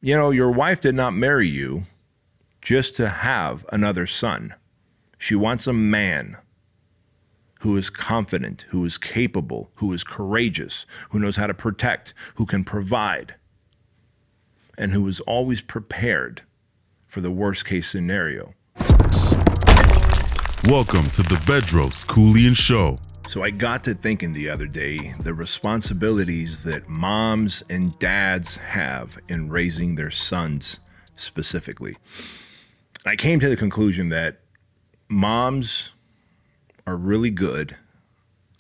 You know, your wife did not marry you just to have another son. She wants a man who is confident, who is capable, who is courageous, who knows how to protect, who can provide, and who is always prepared for the worst case scenario. Welcome to the Bedros Keuilian Show. So I got to thinking the other day, the responsibilities that moms and dads have in raising their sons specifically. I came to the conclusion that moms are really good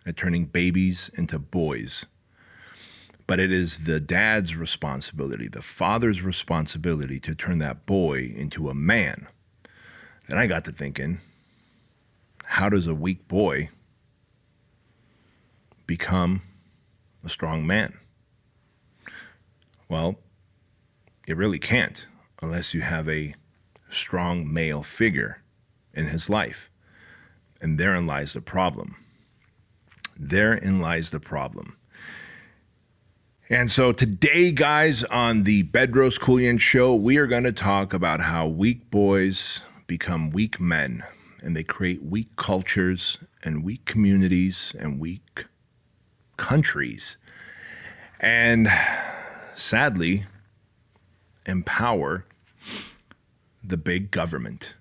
at turning babies into boys, but it is the dad's responsibility, the father's responsibility to turn that boy into a man. Then I got to thinking, how does a weak boy become a strong man? Well, it really can't unless you have a strong male figure in his life. And therein lies the problem. Therein lies the problem. And so today, guys, on the Bedros Keuilian Show, we are going to talk about how weak boys become weak men, and they create weak cultures and weak communities and weak countries, and sadly, empower the big government.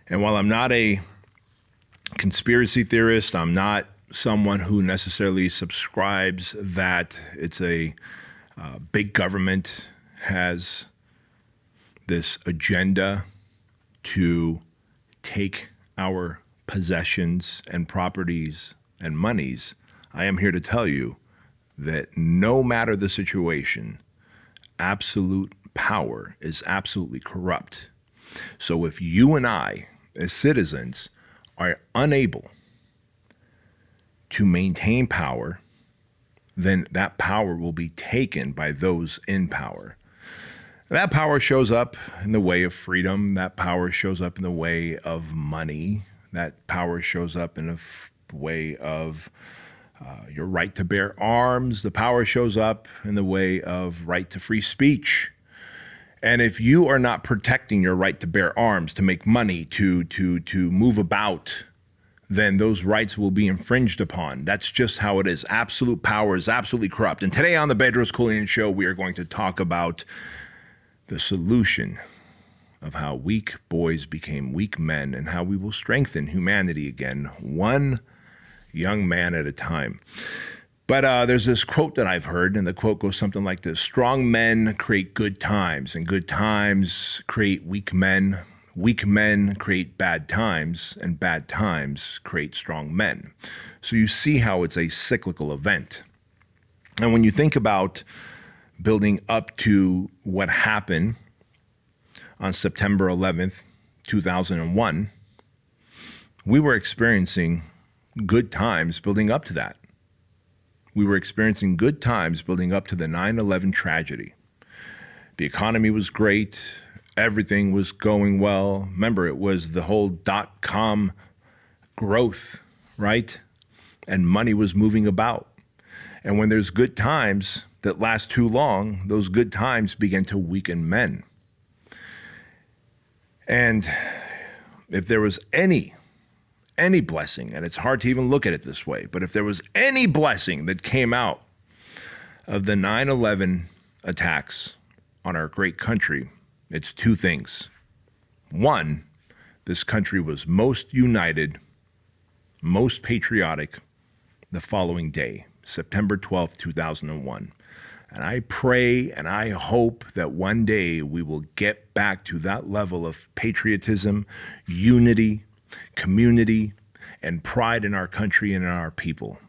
And while I'm not a conspiracy theorist, I'm not someone who necessarily subscribes that it's a big government has this agenda to take our possessions and properties and monies, I am here to tell you that no matter the situation, absolute power is absolutely corrupt. So if you and I, as citizens, are unable to maintain power, then that power will be taken by those in power. That power shows up in the way of freedom. That power shows up in the way of money. That power shows up in a way of your right to bear arms. The power shows up in the way of right to free speech. And if you are not protecting your right to bear arms, to make money, to move about, then those rights will be infringed upon. That's just how it is. Absolute power is absolutely corrupt. And today on the Bedros Keuilian Show, we are going to talk about the solution of how weak boys became weak men and how we will strengthen humanity again, one young man at a time. But there's this quote that I've heard, and the quote goes something like this: strong men create good times, and good times create weak men. Weak men create bad times, and bad times create strong men. So you see how it's a cyclical event. And when you think about building up to what happened on September 11th, 2001, we were experiencing good times building up to that. We were experiencing good times building up to the 9/11 tragedy. The economy was great. Everything was going well. Remember, it was the whole .com growth, right? And money was moving about. And when there's good times that last too long, those good times begin to weaken men. And if there was any blessing, and it's hard to even look at it this way, but if there was any blessing that came out of the 9/11 attacks on our great country, it's two things. One, this country was most united, most patriotic the following day, September 12th, 2001. And I pray and I hope that one day we will get back to that level of patriotism, unity, community, and pride in our country and in our people.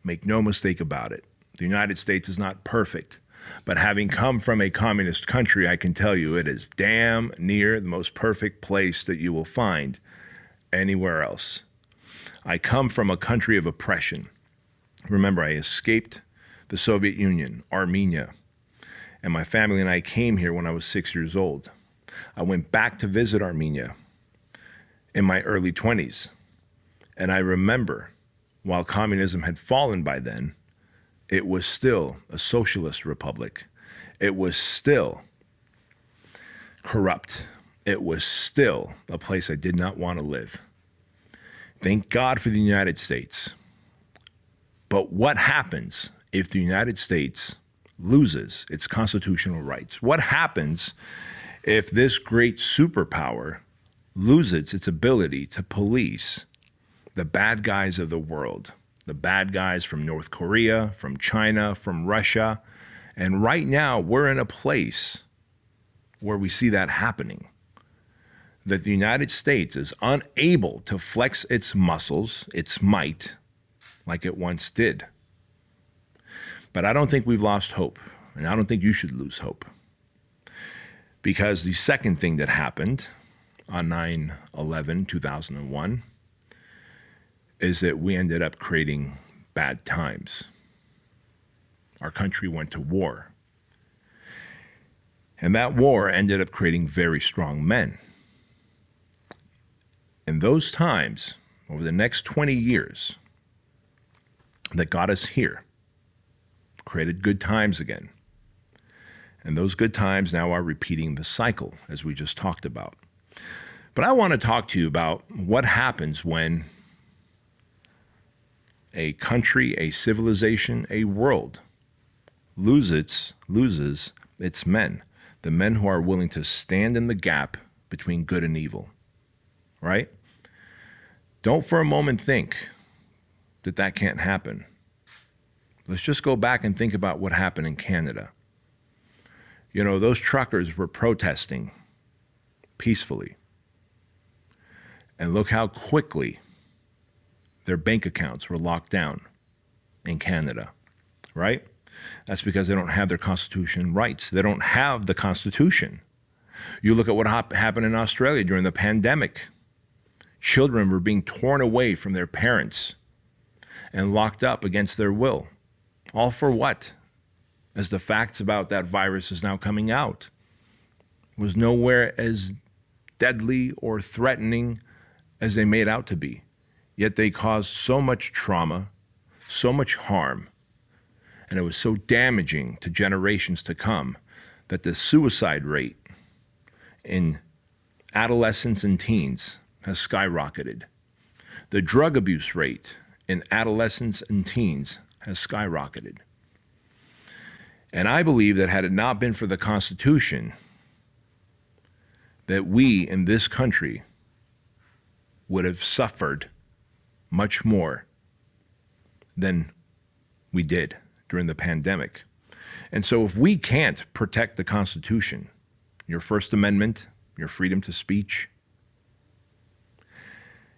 Make no mistake about it. The United States is not perfect, but having come from a communist country, I can tell you it is damn near the most perfect place that you will find anywhere else. I come from a country of oppression. Remember, I escaped the Soviet Union, Armenia, and my family and I came here when I was 6 years old. I went back to visit Armenia in my early 20s, and I remember, while communism had fallen by then, it was still a socialist republic. It was still corrupt, it was still a place I did not want to live. Thank God for the United States. But what happens if the United States loses its constitutional rights? What happens if this great superpower loses its ability to police the bad guys of the world, the bad guys from North Korea, from China, from Russia? And right now, we're in a place where we see that happening, that the United States is unable to flex its muscles, its might, like it once did. But I don't think we've lost hope, and I don't think you should lose hope. Because the second thing that happened on 9/11/2001 is that we ended up creating bad times. Our country went to war. And that war ended up creating very strong men. And those times, over the next 20 years, that got us here, created good times again. And those good times now are repeating the cycle, as we just talked about. But I want to talk to you about what happens when a country, a civilization, a world loses its men, the men who are willing to stand in the gap between good and evil, right? Don't for a moment think that that can't happen. Let's just go back and think about what happened in Canada. You know, those truckers were protesting peacefully. And look how quickly their bank accounts were locked down in Canada, right? That's because they don't have their constitution rights. They don't have the Constitution. You look at what happened in Australia during the pandemic. Children were being torn away from their parents and locked up against their will. All for what? As the facts about that virus is now coming out, it was nowhere as deadly or threatening as they made out to be. Yet they caused so much trauma, so much harm, and it was so damaging to generations to come that the suicide rate in adolescents and teens has skyrocketed. The drug abuse rate in adolescents and teens has skyrocketed. And I believe that had it not been for the Constitution, that we in this country would have suffered much more than we did during the pandemic. And so if we can't protect the Constitution, your First Amendment, your freedom to speech,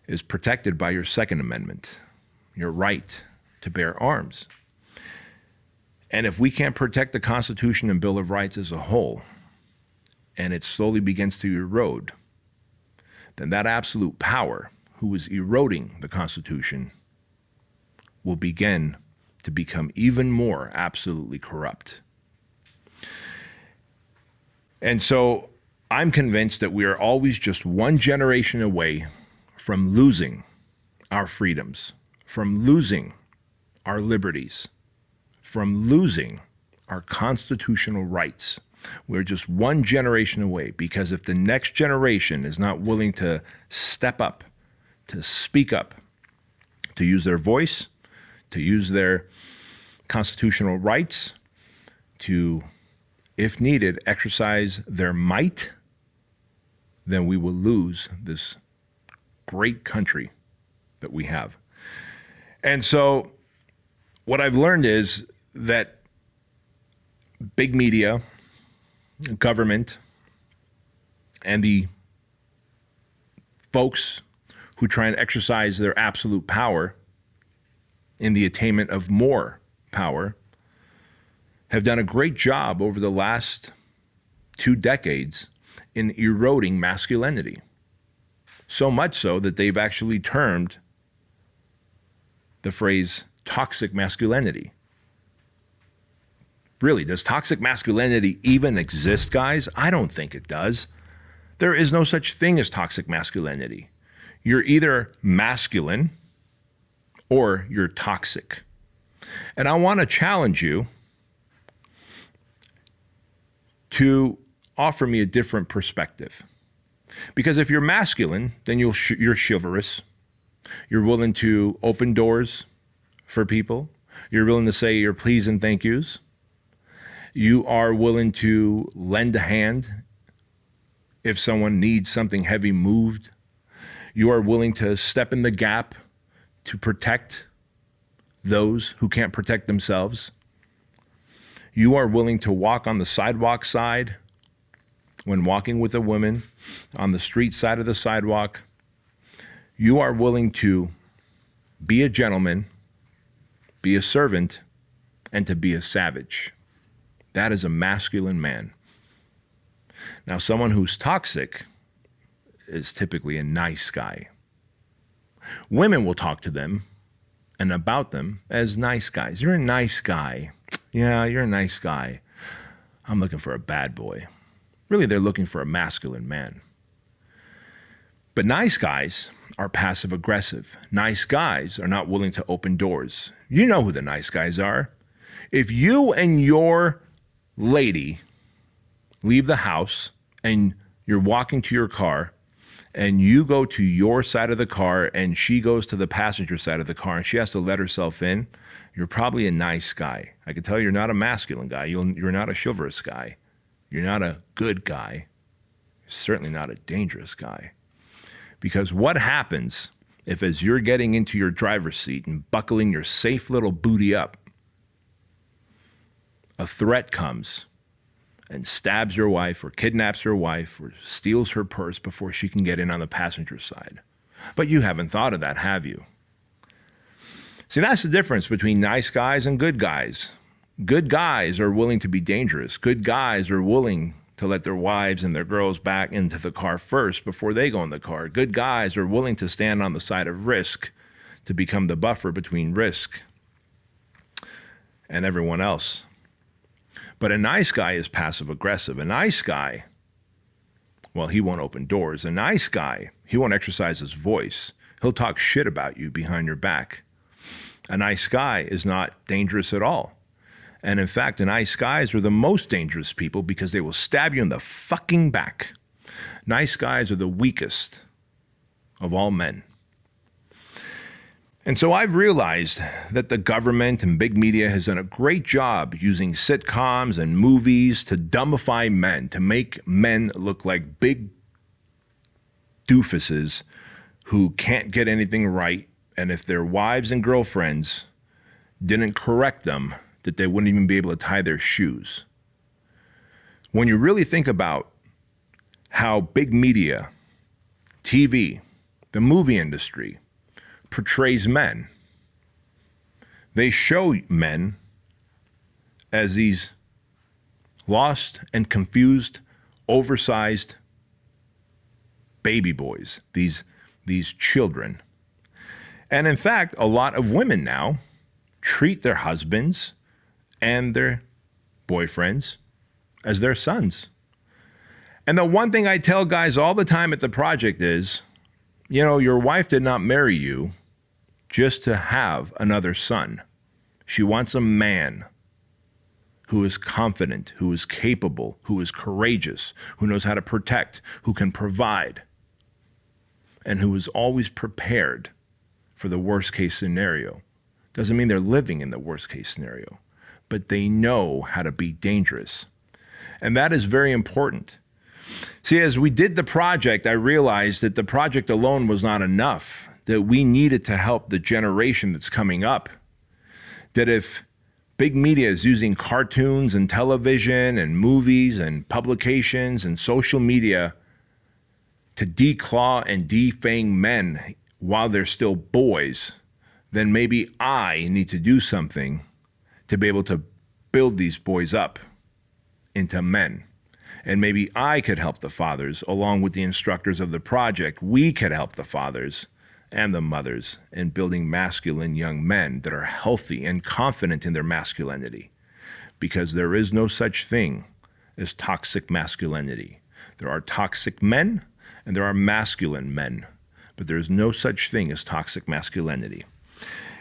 is protected by your Second Amendment, your right to bear arms. And if we can't protect the Constitution and Bill of Rights as a whole, and it slowly begins to erode, then that absolute power who is eroding the Constitution will begin to become even more absolutely corrupt. And so I'm convinced that we are always just one generation away from losing our freedoms, from losing our liberties, from losing our constitutional rights. We're just one generation away, because if the next generation is not willing to step up, to speak up, to use their voice, to use their constitutional rights, to, if needed, exercise their might, then we will lose this great country that we have. And so what I've learned is that big media, government, and the folks who try and exercise their absolute power in the attainment of more power have done a great job over the last 2 decades in eroding masculinity. So much so that they've actually termed the phrase toxic masculinity. Really, does toxic masculinity even exist, guys? I don't think it does. There is no such thing as toxic masculinity. You're either masculine or you're toxic. And I want to challenge you to offer me a different perspective. Because if you're masculine, then you're chivalrous. You're willing to open doors for people. You're willing to say your please and thank yous. You are willing to lend a hand if someone needs something heavy moved. You are willing to step in the gap to protect those who can't protect themselves. You are willing to walk on the sidewalk side when walking with a woman, on the street side of the sidewalk. You are willing to be a gentleman, be a servant, and to be a savage. That is a masculine man. Now, someone who's toxic is typically a nice guy. Women will talk to them and about them as nice guys. You're a nice guy. Yeah, you're a nice guy. I'm looking for a bad boy. Really, they're looking for a masculine man. But nice guys are passive aggressive. Nice guys are not willing to open doors. You know who the nice guys are. If you and your lady leave the house and you're walking to your car and you go to your side of the car and she goes to the passenger side of the car and she has to let herself in, you're probably a nice guy. I can tell you're not a masculine guy. You're not a chivalrous guy. You're not a good guy. You're certainly not a dangerous guy. Because what happens if, as you're getting into your driver's seat and buckling your safe little booty up, a threat comes and stabs your wife or kidnaps your wife or steals her purse before she can get in on the passenger side? But you haven't thought of that, have you? See, that's the difference between nice guys and good guys. Good guys are willing to be dangerous. Good guys are willing to let their wives and their girls back into the car first before they go in the car. Good guys are willing to stand on the side of risk to become the buffer between risk and everyone else. But a nice guy is passive aggressive. A nice guy, well, he won't open doors. A nice guy, he won't exercise his voice. He'll talk shit about you behind your back. A nice guy is not dangerous at all. And in fact, the nice guys are the most dangerous people because they will stab you in the fucking back. Nice guys are the weakest of all men. And so I've realized that the government and big media has done a great job using sitcoms and movies to dumbify men, to make men look like big doofuses who can't get anything right. And if their wives and girlfriends didn't correct them, that they wouldn't even be able to tie their shoes. When you really think about how big media, TV, the movie industry portrays men, they show men as these lost and confused, oversized baby boys, these children. And in fact, a lot of women now treat their husbands and their boyfriends as their sons. And the one thing I tell guys all the time at the project is, you know, your wife did not marry you just to have another son. She wants a man who is confident, who is capable, who is courageous, who knows how to protect, who can provide, and who is always prepared for the worst case scenario. Doesn't mean they're living in the worst case scenario, but they know how to be dangerous. And that is very important. See, as we did the project, I realized that the project alone was not enough, that we needed to help the generation that's coming up. That if big media is using cartoons and television and movies and publications and social media to declaw and defang men while they're still boys, then maybe I need to do something to be able to build these boys up into men. And maybe I could help the fathers, along with the instructors of the project. We could help the fathers and the mothers in building masculine young men that are healthy and confident in their masculinity. Because there is no such thing as toxic masculinity. There are toxic men and there are masculine men, but there is no such thing as toxic masculinity.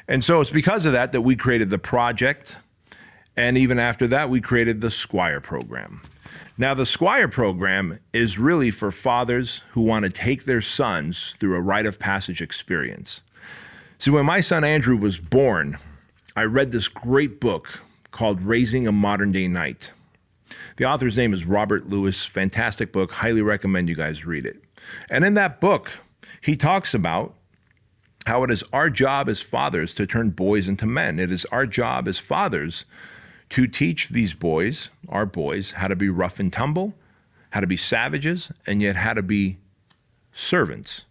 And so it's because of that that we created the project. And even after that, we created the SQUIRE program. Now, the SQUIRE program is really for fathers who want to take their sons through a rite of passage experience. See, when my son Andrew was born, I read this great book called Raising a Modern Day Knight. The author's name is Robert Lewis. Fantastic book. Highly recommend you guys read it. And in that book, he talks about how it is our job as fathers to turn boys into men. It is our job as fathers to teach these boys, our boys, how to be rough and tumble, how to be savages, and yet how to be servants,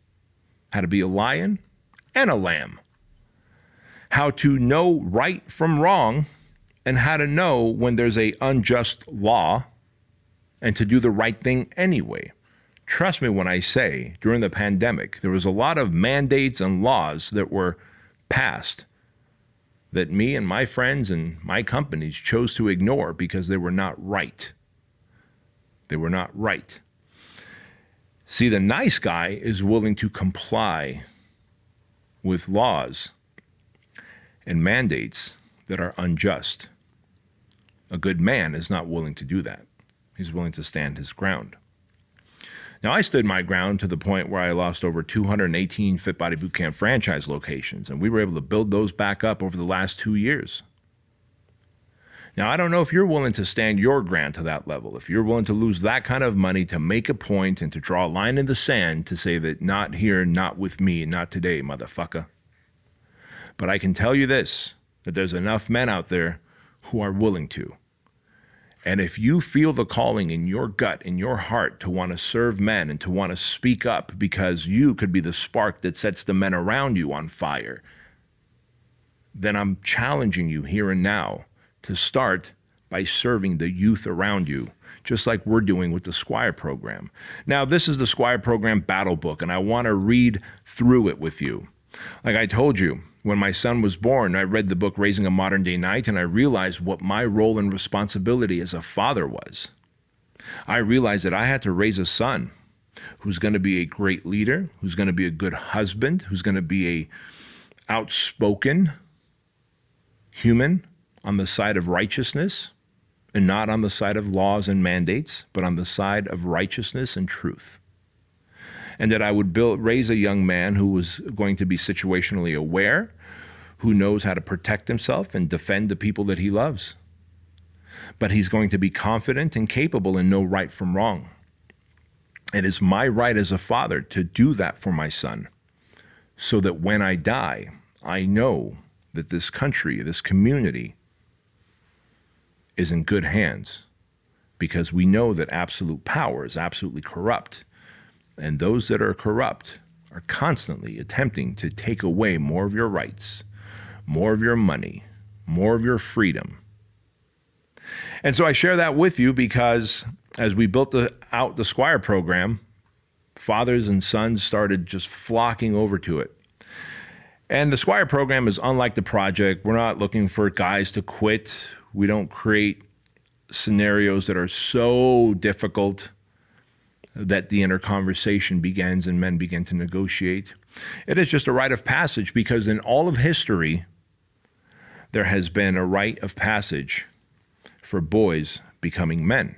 how to be a lion and a lamb, how to know right from wrong, and how to know when there's an unjust law and to do the right thing anyway. Trust me when I say, during the pandemic, there was a lot of mandates and laws that were passed that me and my friends and my companies chose to ignore because they were not right. They were not right. See, the nice guy is willing to comply with laws and mandates that are unjust. A good man is not willing to do that. He's willing to stand his ground. Now, I stood my ground to the point where I lost over 218 Fit Body Bootcamp franchise locations, and we were able to build those back up over the last 2 years. Now, I don't know if you're willing to stand your ground to that level, if you're willing to lose that kind of money to make a point and to draw a line in the sand to say that not here, not with me, not today, motherfucker. But I can tell you this, that there's enough men out there who are willing to. And if you feel the calling in your gut, in your heart, to want to serve men and to want to speak up because you could be the spark that sets the men around you on fire, then I'm challenging you here and now to start by serving the youth around you, just like we're doing with the SQUIRE program. Now, this is the SQUIRE program battle book, and I want to read through it with you. Like I told you, when my son was born, I read the book Raising a Modern Day Knight, and I realized what my role and responsibility as a father was. I realized that I had to raise a son who's going to be a great leader, who's going to be a good husband, who's going to be a outspoken human on the side of righteousness, and not on the side of laws and mandates, but on the side of righteousness and truth. And that I would raise a young man who was going to be situationally aware, who knows how to protect himself and defend the people that he loves. But he's going to be confident and capable and know right from wrong. It is my right as a father to do that for my son, so that when I die, I know that this country, this community, is in good hands, because we know that absolute power is absolutely corrupt. And those that are corrupt are constantly attempting to take away more of your rights, more of your money, more of your freedom. And so I share that with you because as we built out the SQUIRE program, fathers and sons started just flocking over to it. And the SQUIRE program is unlike the project. We're not looking for guys to quit. We don't create scenarios that are so difficult that the inner conversation begins and men begin to negotiate. It is just a rite of passage, because in all of history, there has been a rite of passage for boys becoming men.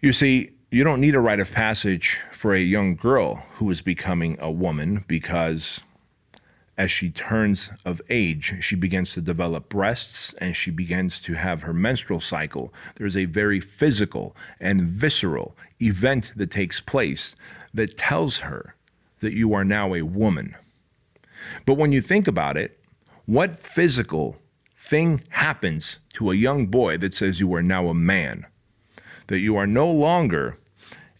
You see, you don't need a rite of passage for a young girl who is becoming a woman, because as she turns of age, she begins to develop breasts and she begins to have her menstrual cycle. There's a very physical and visceral event that takes place that tells her that you are now a woman. But when you think about it, what physical thing happens to a young boy that says you are now a man? That you are no longer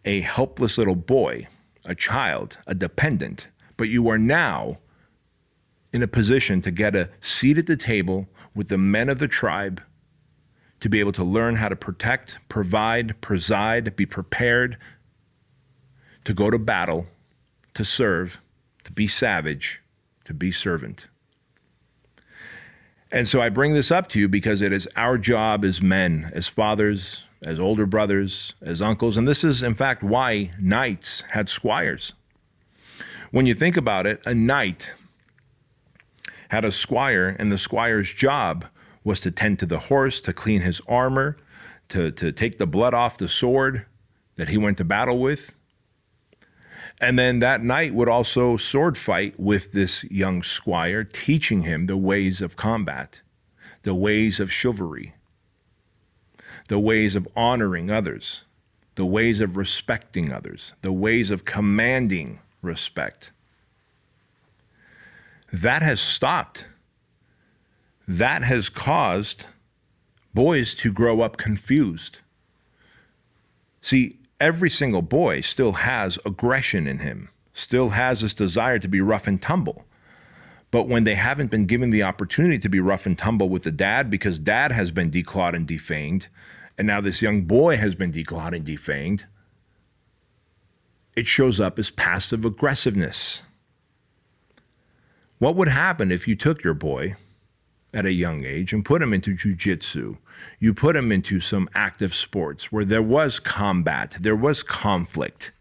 a helpless little boy, a child, a dependent, but you are now in a position to get a seat at the table with the men of the tribe, to be able to learn how to protect, provide, preside, be prepared to go to battle, to serve, to be savage, to be servant. And so I bring this up to you because it is our job as men, as fathers, as older brothers, as uncles, and this is in fact why knights had squires. When you think about it, a knight had a squire, and the squire's job was to tend to the horse, to clean his armor, to take the blood off the sword that he went to battle with. And then that night would also sword fight with this young squire, teaching him the ways of combat, the ways of chivalry, the ways of honoring others, the ways of respecting others, the ways of commanding respect. That has stopped. That has caused boys to grow up confused. See, every single boy still has aggression in him, still has this desire to be rough and tumble. But when they haven't been given the opportunity to be rough and tumble with the dad because dad has been declawed and defanged, and now this young boy has been declawed and defanged, it shows up as passive aggressiveness. What would happen if you took your boy at a young age and put him into jiu-jitsu? You put him into some active sports where there was combat, there was conflict.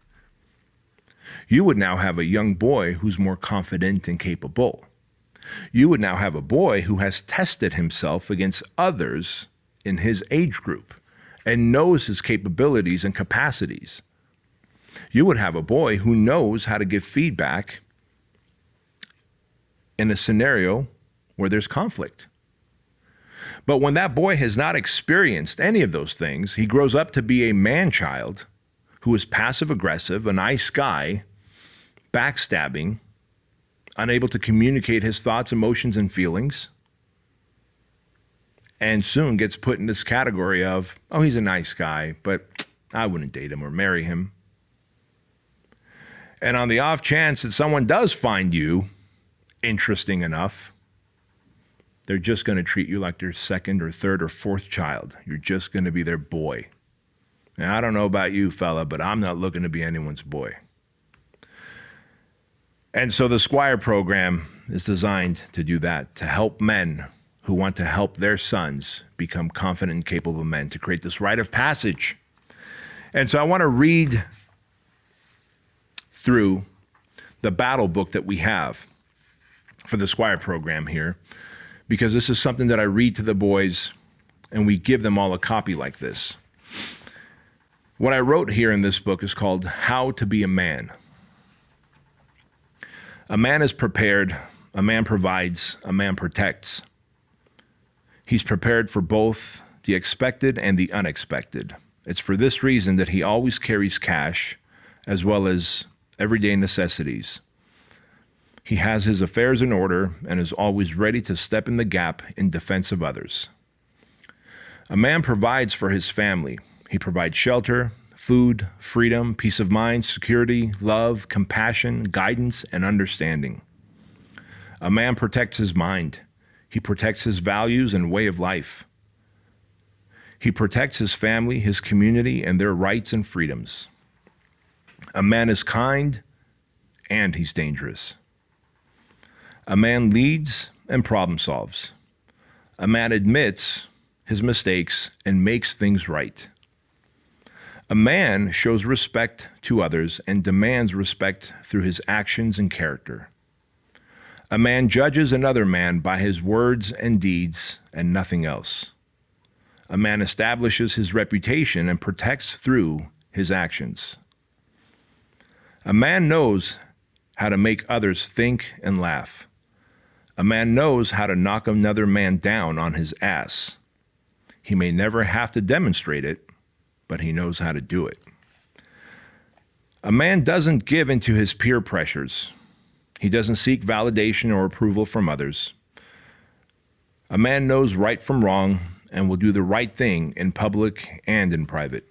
You would now have a young boy who's more confident and capable. You would now have a boy who has tested himself against others in his age group and knows his capabilities and capacities. You would have a boy who knows how to give feedback in a scenario where there's conflict. But when that boy has not experienced any of those things, he grows up to be a man-child who is passive-aggressive, a nice guy, backstabbing, unable to communicate his thoughts, emotions, and feelings, and soon gets put in this category of, oh, he's a nice guy, but I wouldn't date him or marry him. And on the off chance that someone does find you interesting enough, they're just going to treat you like their second or third or fourth child. You're just going to be their boy. Now, I don't know about you, fella, but I'm not looking to be anyone's boy. And so the SQUIRE program is designed to do that, to help men who want to help their sons become confident and capable men, to create this rite of passage. And so I want to read through the battle book that we have for the SQUIRE program here, because this is something that I read to the boys and we give them all a copy like this. What I wrote here in this book is called How to Be a Man. A man is prepared, a man provides, a man protects. He's prepared for both the expected and the unexpected. It's for this reason that he always carries cash as well as everyday necessities. He has his affairs in order and is always ready to step in the gap in defense of others. A man provides for his family. He provides shelter, food, freedom, peace of mind, security, love, compassion, guidance, and understanding. A man protects his mind. He protects his values and way of life. He protects his family, his community, and their rights and freedoms. A man is kind, and he's dangerous. A man leads and problem solves. A man admits his mistakes and makes things right. A man shows respect to others and demands respect through his actions and character. A man judges another man by his words and deeds and nothing else. A man establishes his reputation and protects through his actions. A man knows how to make others think and laugh. A man knows how to knock another man down on his ass. He may never have to demonstrate it, but he knows how to do it. A man doesn't give into his peer pressures. He doesn't seek validation or approval from others. A man knows right from wrong and will do the right thing in public and in private.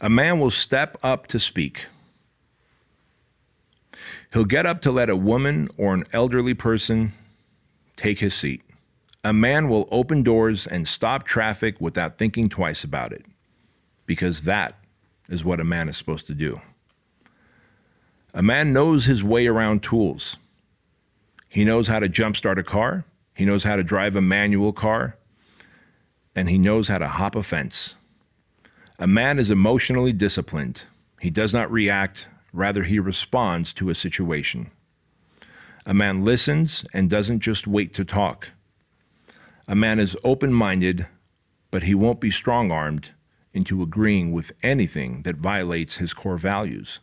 A man will step up to speak. He'll get up to let a woman or an elderly person take his seat. A man will open doors and stop traffic without thinking twice about it, because that is what a man is supposed to do. A man knows his way around tools. He knows how to jumpstart a car, he knows how to drive a manual car, and he knows how to hop a fence. A man is emotionally disciplined. He does not react, rather he responds to a situation. A man listens and doesn't just wait to talk. A man is open-minded, but he won't be strong-armed into agreeing with anything that violates his core values.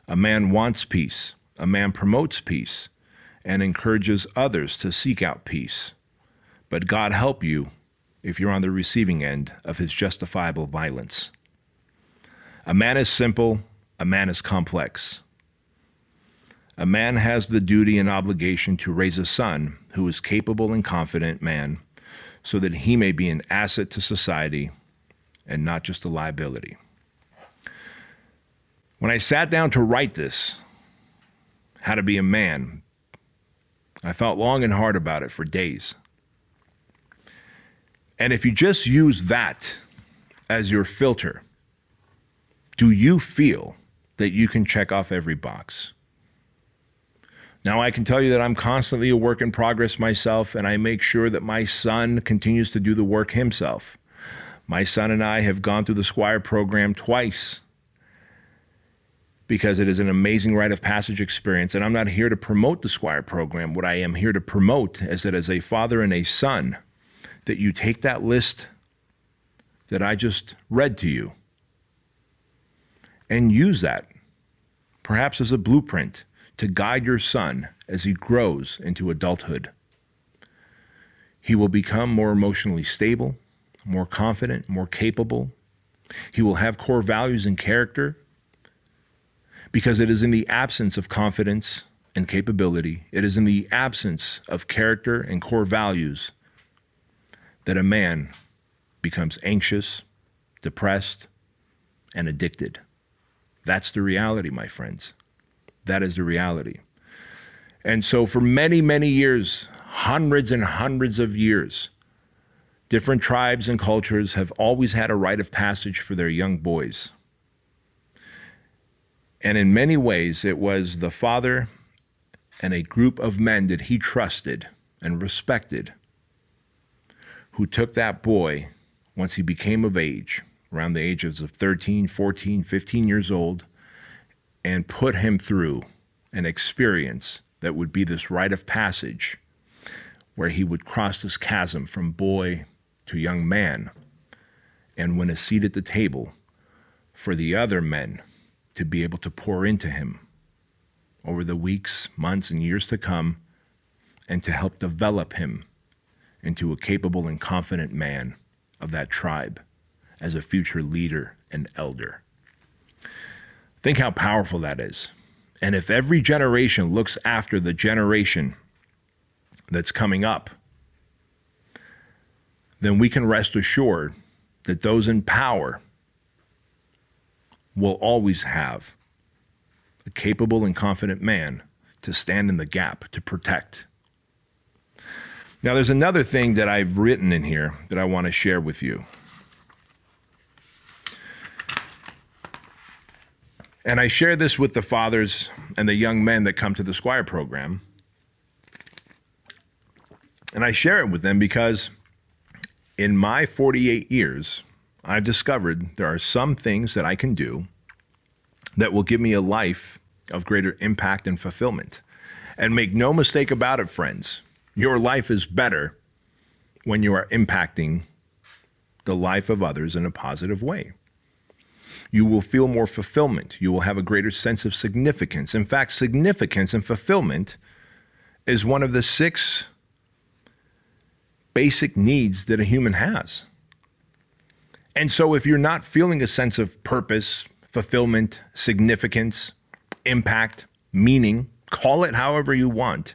A man wants peace. A man promotes peace and encourages others to seek out peace. But God help you if you're on the receiving end of his justifiable violence. A man is simple. A man is complex. A man has the duty and obligation to raise a son who is capable and confident man so that he may be an asset to society and not just a liability. When I sat down to write this, How to Be a Man, I thought long and hard about it for days. And if you just use that as your filter, do you feel that you can check off every box? Now, I can tell you that I'm constantly a work in progress myself, and I make sure that my son continues to do the work himself. My son and I have gone through the SQUIRE program twice because it is an amazing rite of passage experience, and I'm not here to promote the SQUIRE program. What I am here to promote is that as a father and a son, that you take that list that I just read to you and use that, perhaps as a blueprint, to guide your son as he grows into adulthood. He will become more emotionally stable, more confident, more capable. He will have core values and character because it is in the absence of confidence and capability, it is in the absence of character and core values that a man becomes anxious, depressed, and addicted. That's the reality, my friends. That is the reality. And so for many, many years, hundreds and hundreds of years, different tribes and cultures have always had a rite of passage for their young boys. And in many ways, it was the father and a group of men that he trusted and respected who took that boy once he became of age, around the ages of 13, 14, 15 years old, and put him through an experience that would be this rite of passage where he would cross this chasm from boy to young man and win a seat at the table for the other men to be able to pour into him over the weeks, months, and years to come and to help develop him into a capable and confident man of that tribe as a future leader and elder. Think how powerful that is. And if every generation looks after the generation that's coming up, then we can rest assured that those in power will always have a capable and confident man to stand in the gap, to protect. Now, there's another thing that I've written in here that I want to share with you. And I share this with the fathers and the young men that come to the SQUIRE program. And I share it with them because in my 48 years, I've discovered there are some things that I can do that will give me a life of greater impact and fulfillment. And make no mistake about it, friends, your life is better when you are impacting the life of others in a positive way. You will feel more fulfillment. You will have a greater sense of significance. In fact, significance and fulfillment is one of the 6 basic needs that a human has. And so if you're not feeling a sense of purpose, fulfillment, significance, impact, meaning, call it however you want,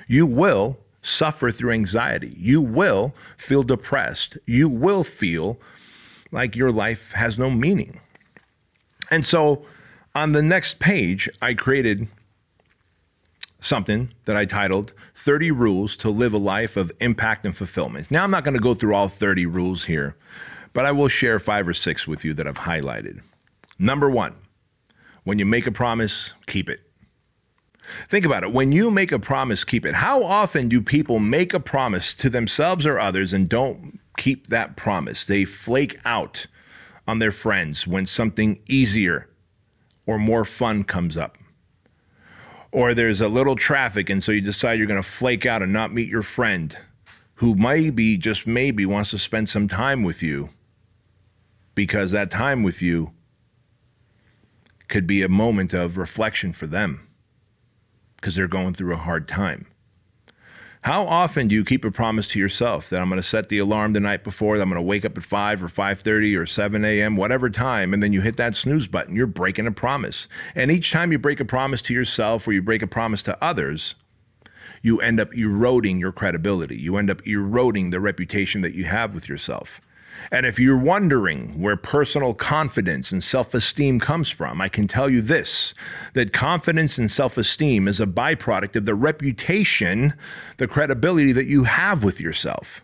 you will suffer through anxiety. You will feel depressed. You will feel like your life has no meaning. And so on the next page, I created something that I titled 30 Rules to Live a Life of Impact and Fulfillment. Now, I'm not going to go through all 30 rules here, but I will share 5 or 6 with you that I've highlighted. Number 1, when you make a promise, keep it. Think about it. When you make a promise, keep it. How often do people make a promise to themselves or others and don't keep that promise? They flake out on their friends when something easier or more fun comes up. Or there's a little traffic, and so you decide you're going to flake out and not meet your friend who maybe, just maybe, wants to spend some time with you, because that time with you could be a moment of reflection for them because they're going through a hard time. How often do you keep a promise to yourself that I'm going to set the alarm the night before, that I'm going to wake up at 5 or 5:30 or 7 a.m., whatever time, and then you hit that snooze button? You're breaking a promise. And each time you break a promise to yourself or you break a promise to others, you end up eroding your credibility. You end up eroding the reputation that you have with yourself. And if you're wondering where personal confidence and self-esteem comes from, I can tell you this, that confidence and self-esteem is a byproduct of the reputation, the credibility that you have with yourself.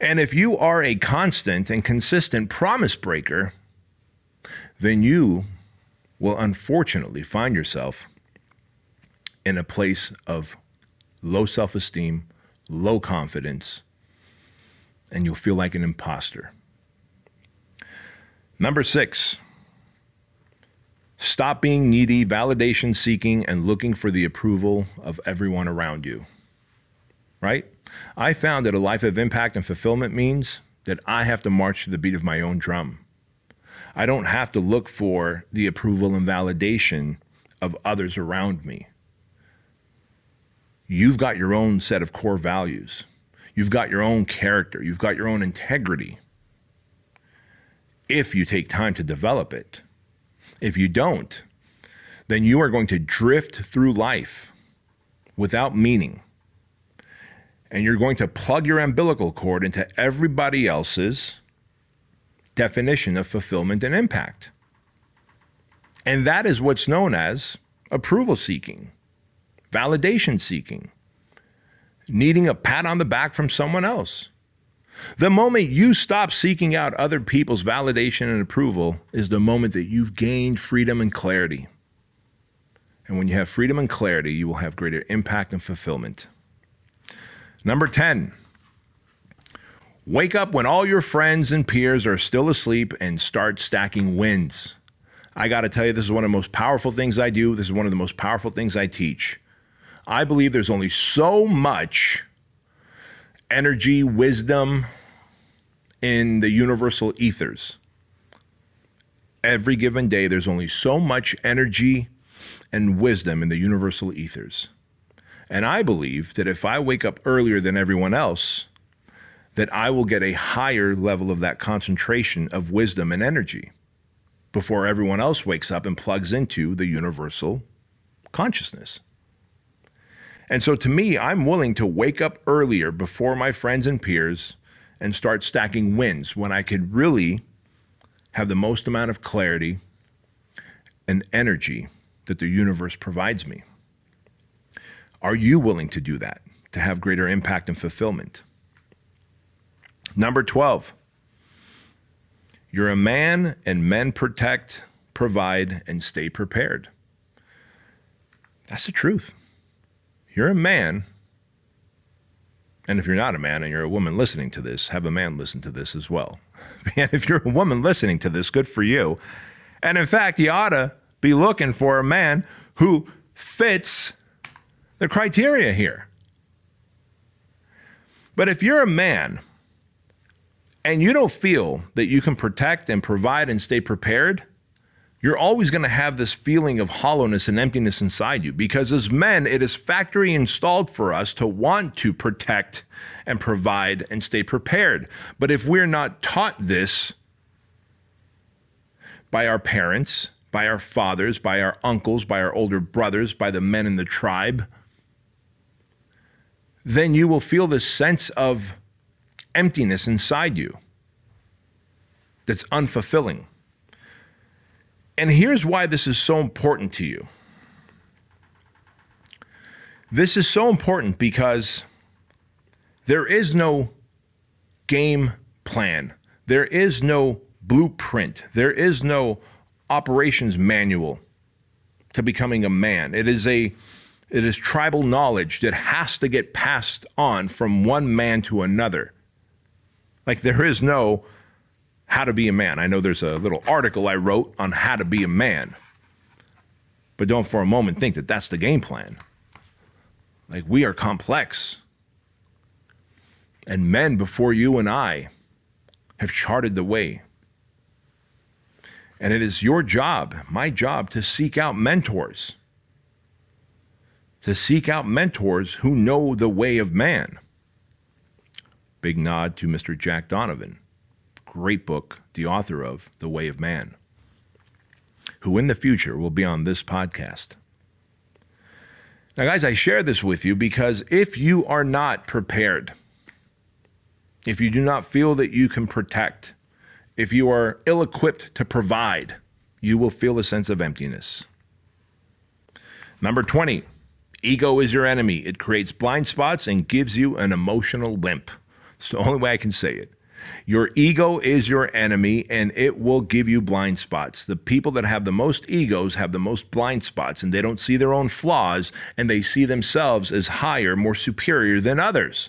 And if you are a constant and consistent promise breaker, then you will unfortunately find yourself in a place of low self-esteem, low confidence, and you'll feel like an imposter. Number 6, stop being needy, validation seeking, and looking for the approval of everyone around you. Right? I found that a life of impact and fulfillment means that I have to march to the beat of my own drum. I don't have to look for the approval and validation of others around me. You've got your own set of core values. You've got your own character. You've got your own integrity. If you take time to develop it. If you don't, then you are going to drift through life without meaning. And you're going to plug your umbilical cord into everybody else's definition of fulfillment and impact. And that is what's known as approval seeking, validation seeking, needing a pat on the back from someone else. The moment you stop seeking out other people's validation and approval is the moment that you've gained freedom and clarity. And when you have freedom and clarity, you will have greater impact and fulfillment. Number 10, wake up when all your friends and peers are still asleep and start stacking wins. I got to tell you, this is one of the most powerful things I do. This is one of the most powerful things I teach. I believe there's only so much energy, wisdom in the universal ethers. Every given day, there's only so much energy and wisdom in the universal ethers. And I believe that if I wake up earlier than everyone else, that I will get a higher level of that concentration of wisdom and energy before everyone else wakes up and plugs into the universal consciousness. And so to me, I'm willing to wake up earlier before my friends and peers and start stacking wins when I could really have the most amount of clarity and energy that the universe provides me. Are you willing to do that, to have greater impact and fulfillment? Number 12, you're a man and men protect, provide, and stay prepared. That's the truth. You're a man, and if you're not a man and you're a woman listening to this, have a man listen to this as well. And if you're a woman listening to this, good for you. And in fact, you ought to be looking for a man who fits the criteria here. But if you're a man and you don't feel that you can protect and provide and stay prepared, you're always going to have this feeling of hollowness and emptiness inside you, because as men, it is factory installed for us to want to protect and provide and stay prepared. But if we're not taught this by our parents, by our fathers, by our uncles, by our older brothers, by the men in the tribe, then you will feel this sense of emptiness inside you that's unfulfilling. And here's why this is so important to you. This is so important because there is no game plan. There is no blueprint. There is no operations manual to becoming a man. It is tribal knowledge that has to get passed on from one man to another. Like there is no how to be a man. I know there's a little article I wrote on how to be a man, but don't for a moment think that that's the game plan. Like we are complex. And men before you and I have charted the way. And it is your job, my job, to seek out mentors. To seek out mentors who know the way of man. Big nod to Mr. Jack Donovan. Great book, the author of The Way of Man, who in the future will be on this podcast. Now, guys, I share this with you because if you are not prepared, if you do not feel that you can protect, if you are ill-equipped to provide, you will feel a sense of emptiness. Number 20, ego is your enemy. It creates blind spots and gives you an emotional limp. It's the only way I can say it. Your ego is your enemy, and it will give you blind spots. The people that have the most egos have the most blind spots, and they don't see their own flaws, and they see themselves as higher, more superior than others.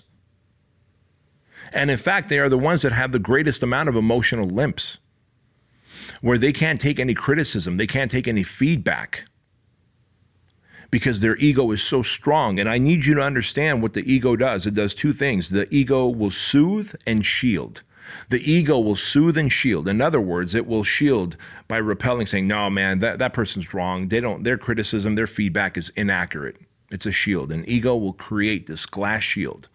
And in fact, they are the ones that have the greatest amount of emotional limps, where they can't take any criticism, they can't take any feedback, because their ego is so strong. And I need you to understand what the ego does. It does two things. The ego will soothe and shield. The ego will soothe and shield. In other words, it will shield by repelling, saying, no, man, that person's wrong. Their criticism, their feedback is inaccurate. It's a shield. An ego will create this glass shield,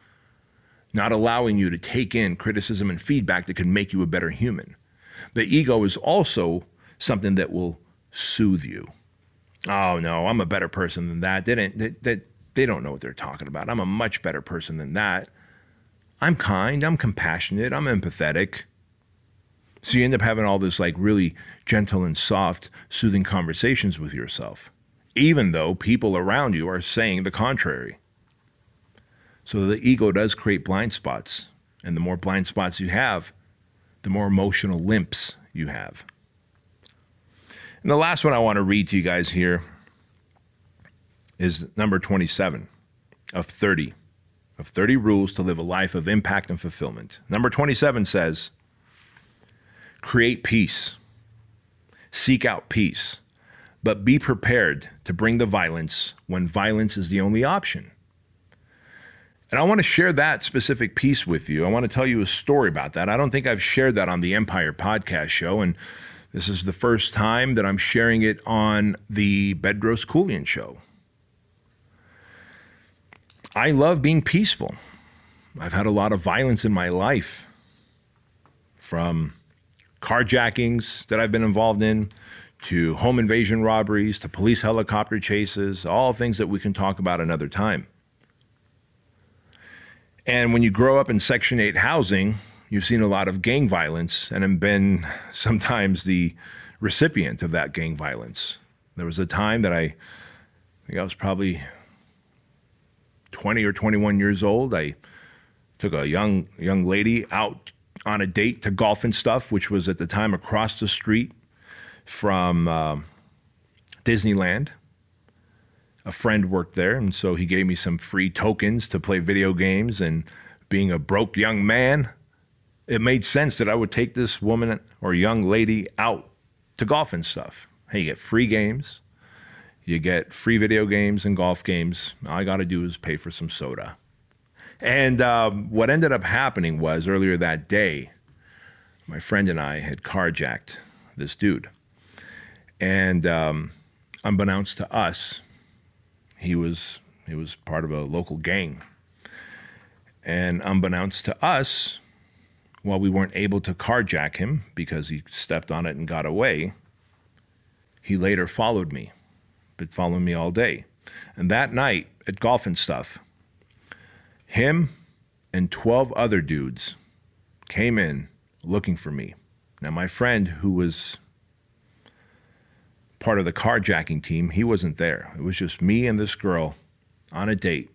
not allowing you to take in criticism and feedback that could make you a better human. The ego is also something that will soothe you. Oh, no, I'm a better person than that. They don't know what they're talking about. I'm a much better person than that. I'm kind, I'm compassionate, I'm empathetic. So you end up having all this like really gentle and soft, soothing conversations with yourself, even though people around you are saying the contrary. So the ego does create blind spots. And the more blind spots you have, the more emotional limps you have. And the last one I want to read to you guys here is number 27 of 30 rules to live a life of impact and fulfillment. Number 27 says, create peace, seek out peace, but be prepared to bring the violence when violence is the only option. And I want to share that specific piece with you. I want to tell you a story about that. I don't think I've shared that on the Empire podcast show, and this is the first time that I'm sharing it on the Bedros Keuilian show. I love being peaceful. I've had a lot of violence in my life, from carjackings that I've been involved in, to home invasion robberies, to police helicopter chases, all things that we can talk about another time. And when you grow up in Section 8 housing, you've seen a lot of gang violence and have been sometimes the recipient of that gang violence. There was a time that I think I was probably 20 or 21 years old. I took a young lady out on a date to golf and stuff, which was at the time across the street from Disneyland. A friend worked there, and so he gave me some free tokens to play video games, and being a broke young man, it made sense that I would take this woman or young lady out to golf and stuff. Hey, you get free games, you get free video games and golf games. All I got to do is pay for some soda. And what ended up happening was, earlier that day, my friend and I had carjacked this dude. And unbeknownst to us, he was part of a local gang. And unbeknownst to us, while we weren't able to carjack him because he stepped on it and got away, he later followed me, been following me all day. And that night at golf and stuff, him and 12 other dudes came in looking for me. Now, my friend, who was part of the carjacking team, he wasn't there. It was just me and this girl on a date.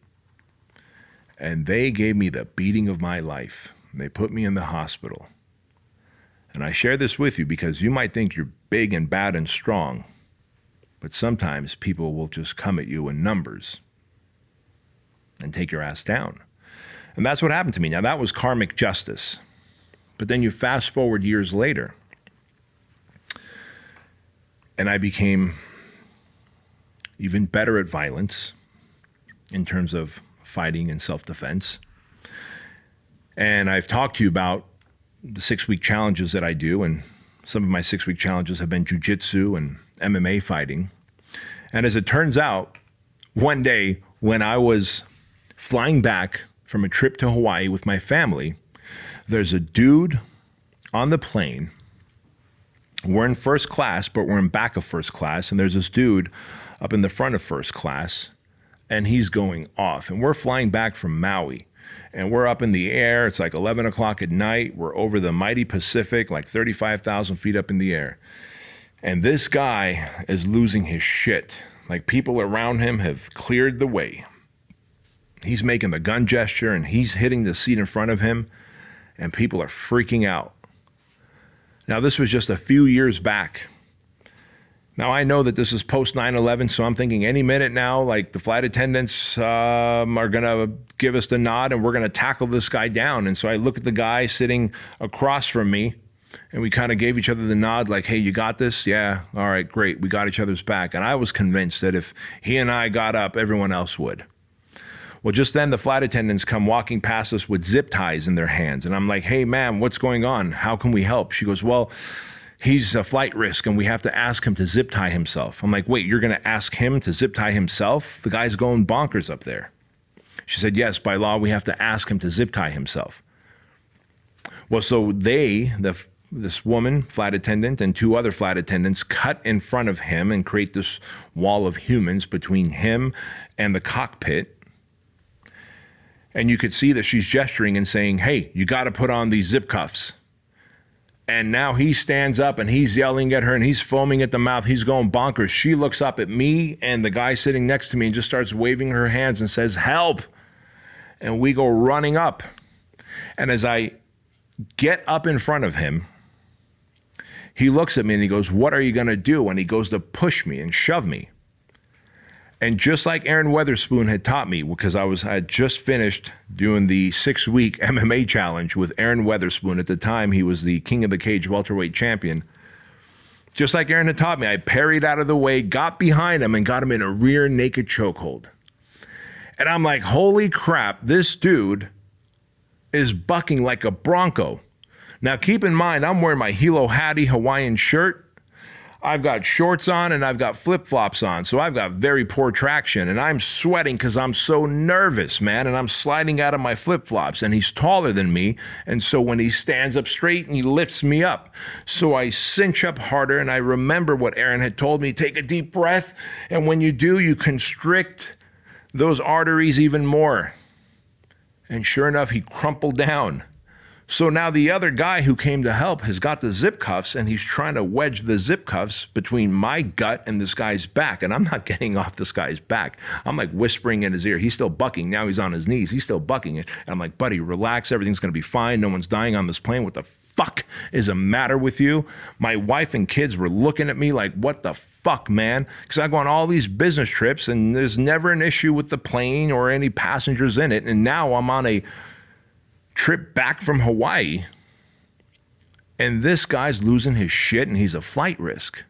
And they gave me the beating of my life. They put me in the hospital. And I share this with you because you might think you're big and bad and strong, but sometimes people will just come at you in numbers and take your ass down. And that's what happened to me. Now, that was karmic justice. But then you fast forward years later, and I became even better at violence in terms of fighting and self-defense. And I've talked to you about the 6-week challenges that I do, and some of my 6-week challenges have been jujitsu and MMA fighting. And as it turns out, one day when I was flying back from a trip to Hawaii with my family, there's a dude on the plane. We're in first class, but we're in back of first class, and there's this dude up in the front of first class, and he's going off. And we're flying back from Maui, and we're up in the air. It's like 11 o'clock at night. We're over the mighty Pacific, like 35,000 feet up in the air. And this guy is losing his shit. Like, people around him have cleared the way. He's making the gun gesture, and he's hitting the seat in front of him, and people are freaking out. Now, this was just a few years back. Now, I know that this is post 9/11, so I'm thinking any minute now, like, the flight attendants are going to give us the nod and we're going to tackle this guy down. And so I look at the guy sitting across from me, and we kind of gave each other the nod, like, hey, you got this? Yeah, all right, great. We got each other's back. And I was convinced that if he and I got up, everyone else would. Well, just then the flight attendants come walking past us with zip ties in their hands. And I'm like, hey, ma'am, what's going on? How can we help? She goes, well, he's a flight risk and we have to ask him to zip tie himself. I'm like, wait, you're going to ask him to zip tie himself? The guy's going bonkers up there. She said, yes, by law, we have to ask him to zip tie himself. Well, so this woman, flight attendant, and 2 other flight attendants cut in front of him and create this wall of humans between him and the cockpit. And you could see that she's gesturing and saying, hey, you got to put on these zip cuffs. And now he stands up and he's yelling at her and he's foaming at the mouth. He's going bonkers. She looks up at me and the guy sitting next to me and just starts waving her hands and says, help. And we go running up. And as I get up in front of him, he looks at me and he goes, what are you going to do? And he goes to push me and shove me. And just like Aaron Weatherspoon had taught me, because I had just finished doing the 6-week MMA challenge with Aaron Weatherspoon. At the time, he was the King of the Cage welterweight champion. Just like Aaron had taught me, I parried out of the way, got behind him, and got him in a rear naked chokehold. And I'm like, holy crap, this dude is bucking like a bronco. Now, keep in mind, I'm wearing my Hilo Hattie Hawaiian shirt. I've got shorts on and I've got flip-flops on, so I've got very poor traction, and I'm sweating because I'm so nervous, man, and I'm sliding out of my flip-flops, and he's taller than me, and so when he stands up straight and he lifts me up, so I cinch up harder, and I remember what Aaron had told me, take a deep breath, and when you do, you constrict those arteries even more. And sure enough, he crumpled down. So now the other guy who came to help has got the zip cuffs, and he's trying to wedge the zip cuffs between my gut and this guy's back. And I'm not getting off this guy's back. I'm like whispering in his ear. He's still bucking. Now he's on his knees. He's still bucking it. And I'm like, buddy, relax. Everything's going to be fine. No one's dying on this plane. What the fuck is the matter with you? My wife and kids were looking at me like, what the fuck, man? Because I go on all these business trips, and there's never an issue with the plane or any passengers in it. And now I'm on a trip back from Hawaii, and this guy's losing his shit, and he's a flight risk.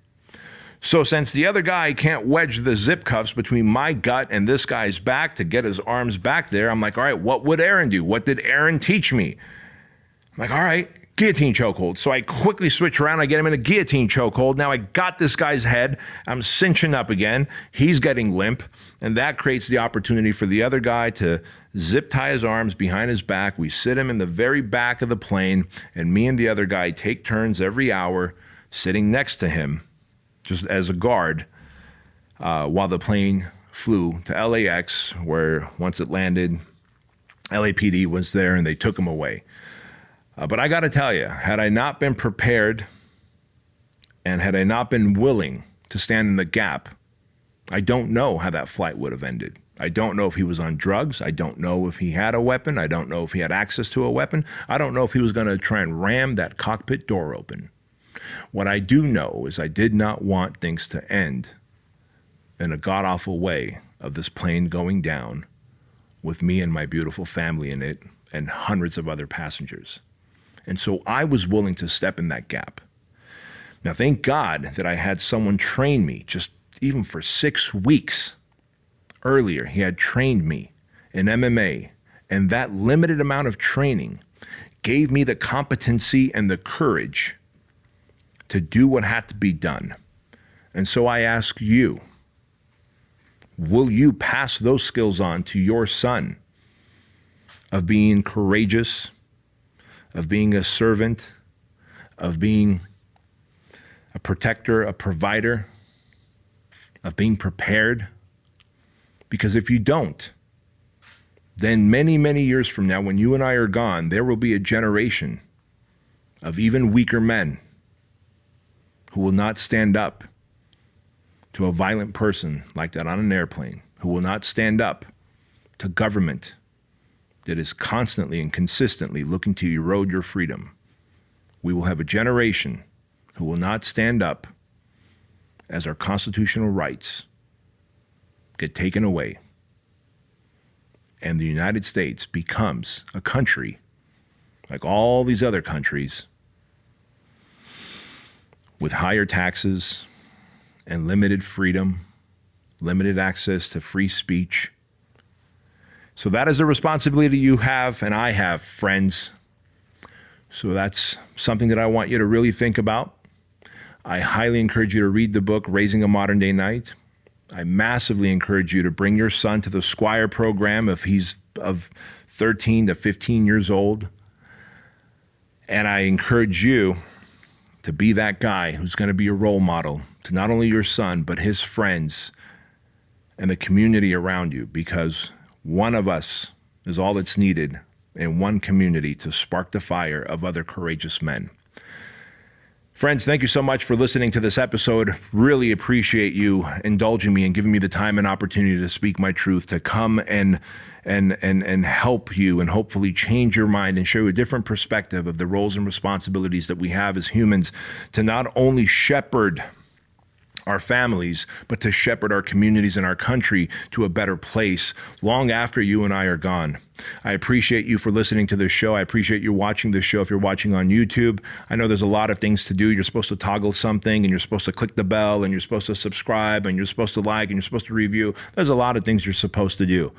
So since the other guy can't wedge the zip cuffs between my gut and this guy's back to get his arms back there, I'm like, all right, what would Aaron do? What did Aaron teach me? I'm like, all right, guillotine chokehold. So I quickly switch around. I get him in a guillotine chokehold. Now I got this guy's head. I'm cinching up again. He's getting limp, and that creates the opportunity for the other guy to zip tie his arms behind his back. We sit him in the very back of the plane, and me and the other guy take turns every hour sitting next to him, just as a guard, while the plane flew to LAX, where once it landed, LAPD was there, and they took him away. But I got to tell you, had I not been prepared and had I not been willing to stand in the gap, I don't know how that flight would have ended. I don't know if he was on drugs. I don't know if he had a weapon. I don't know if he had access to a weapon. I don't know if he was going to try and ram that cockpit door open. What I do know is I did not want things to end in a god-awful way of this plane going down with me and my beautiful family in it and hundreds of other passengers. And so I was willing to step in that gap. Now, thank God that I had someone train me just even for 6 weeks. Earlier, he had trained me in MMA, and that limited amount of training gave me the competency and the courage to do what had to be done. And so I ask you, will you pass those skills on to your son of being courageous, of being a servant, of being a protector, a provider, of being prepared? Because if you don't, then many, many years from now, when you and I are gone, there will be a generation of even weaker men who will not stand up to a violent person like that on an airplane, who will not stand up to government that is constantly and consistently looking to erode your freedom. We will have a generation who will not stand up as our constitutional rights get taken away, and the United States becomes a country like all these other countries with higher taxes and limited freedom, limited access to free speech. So that is a responsibility you have and I have, friends. So that's something that I want you to really think about. I highly encourage you to read the book, Raising a Modern Day Knight. I massively encourage you to bring your son to the SQUIRE program if he's of 13 to 15 years old. And I encourage you to be that guy who's going to be a role model to not only your son, but his friends and the community around you, because one of us is all that's needed in one community to spark the fire of other courageous men. Friends, thank you so much for listening to this episode. Really appreciate you indulging me and giving me the time and opportunity to speak my truth, to come and help you and hopefully change your mind and show you a different perspective of the roles and responsibilities that we have as humans to not only shepherd our families, but to shepherd our communities and our country to a better place long after you and I are gone. I appreciate you for listening to this show. I appreciate you watching this show if you're watching on YouTube. I know there's a lot of things to do. You're supposed to toggle something, and you're supposed to click the bell, and you're supposed to subscribe, and you're supposed to like, and you're supposed to review. There's a lot of things you're supposed to do.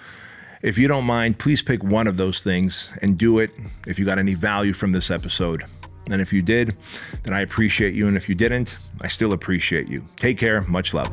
If you don't mind, please pick one of those things and do it if you got any value from this episode. And if you did, then I appreciate you. And if you didn't, I still appreciate you. Take care. Much love.